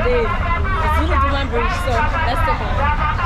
the Zolu Duma bridge, so let's take a look.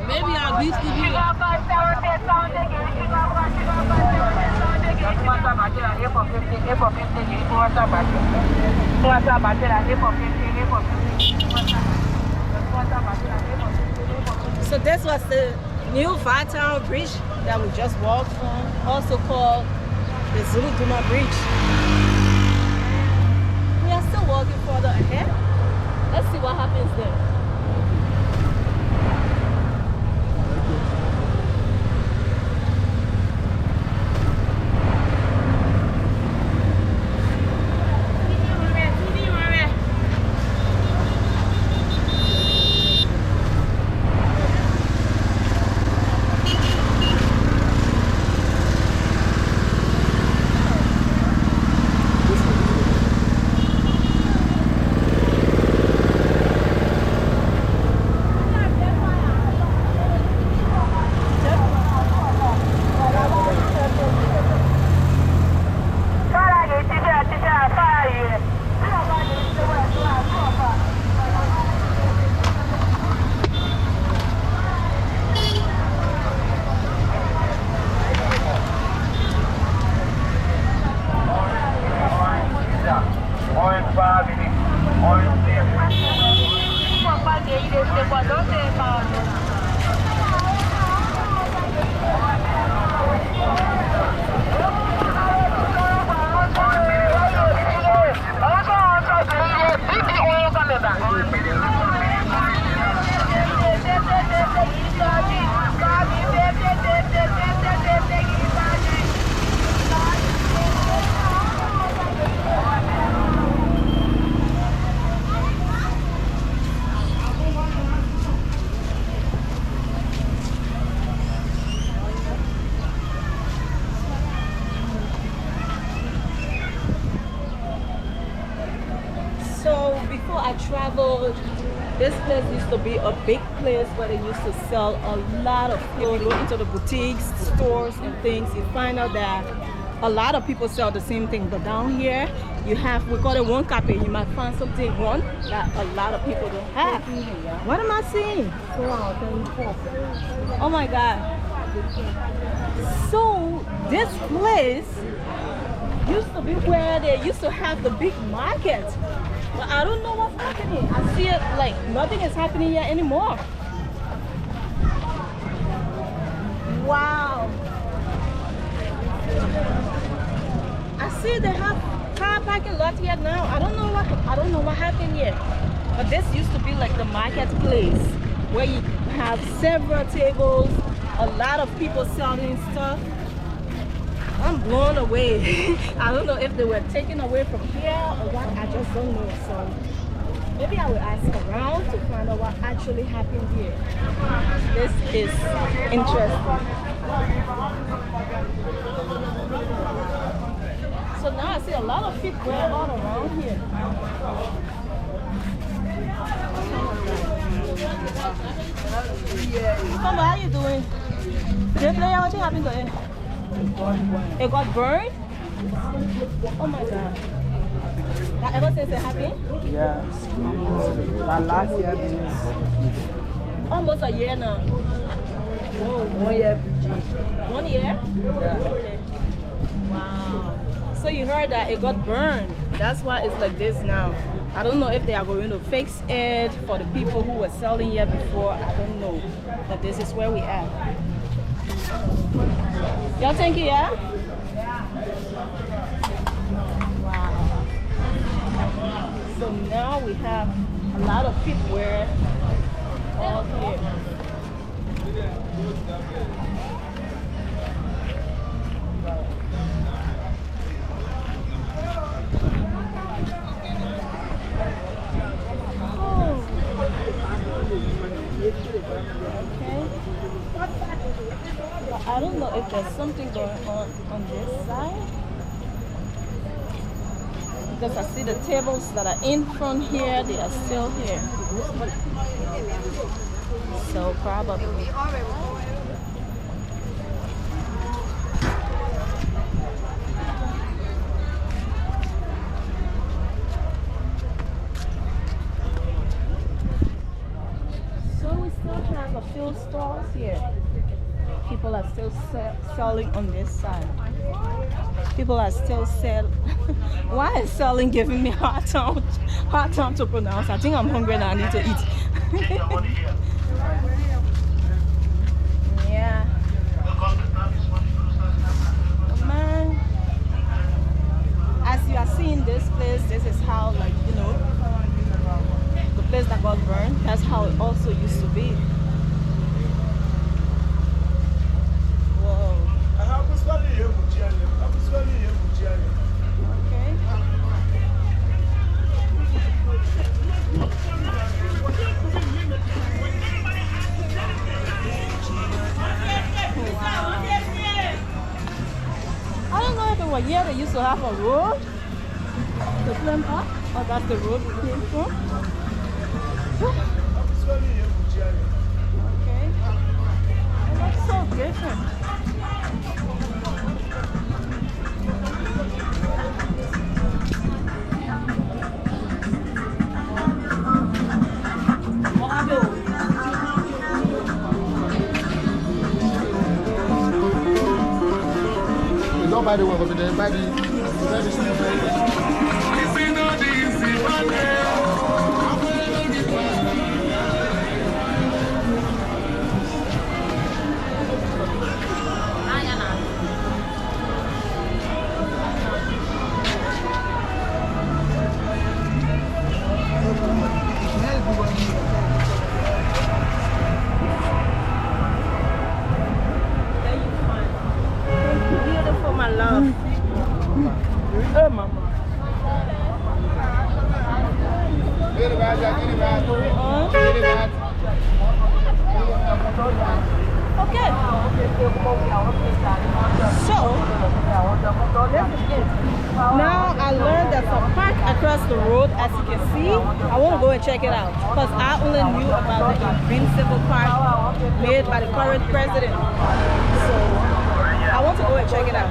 Maybe I'll be to you. So this was the new Vital Bridge that we just walked on, also called the Zolu Duma Bridge. We are still walking further ahead. Let's see what happens there. So before I traveled, this place used to be a big place where they used to sell a lot of clothes. If you go into the boutiques, stores and things, you find out that a lot of people sell the same thing. But down here, you have, we call it one copy. You might find something one that a lot of people don't have. What am I seeing? Oh my God. So this place used to be where they used to have the big market. But I don't know what's happening. I see it like nothing is happening here anymore. Wow. I see they have car parking lot here now. I don't know what happened here. But this used to be like the marketplace where you have several tables, a lot of people selling stuff. I'm blown away. I don't know if they were taken away from here or what, I just don't know. So maybe I will ask around to find out what actually happened here. This is interesting. So now I see a lot of footwear all around here. Mama, how you doing? Today, what happened to it? It got burned? Oh my God. That ever since it happened? Yeah. That last year. Almost a year now. Oh, 1 year. 1 year? Yeah. Okay. Wow. So you heard that it got burned. That's why it's like this now. I don't know if they are going to fix it for the people who were selling here before. I don't know. But this is where we are. Y'all thank you, yeah? Wow. So now we have a lot of footwear all here. Oh. Okay. I don't know if there's something going on this side. Because I see the tables that are in front here, they are still here. So probably. So we still have a few stores here. People are still selling on this side. People are still selling. Why is selling giving me hard time to pronounce? I think I'm hungry and I need to eat. Yeah. Oh, man. As you are seeing this place, this is how, like, you know, the place that got burned, that's how it also used to be. Okay. I don't know if it was here they used to have a road to climb up, or that's the road we came from. Okay. It looks so different. Nobody went over there. Nobody Okay. So, now I learned there's a park across the road, as you can see. I want to go and check it out because I only knew about the Invincible Park made by the current president. So, I want to go and check it out.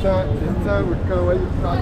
This time we come where you start.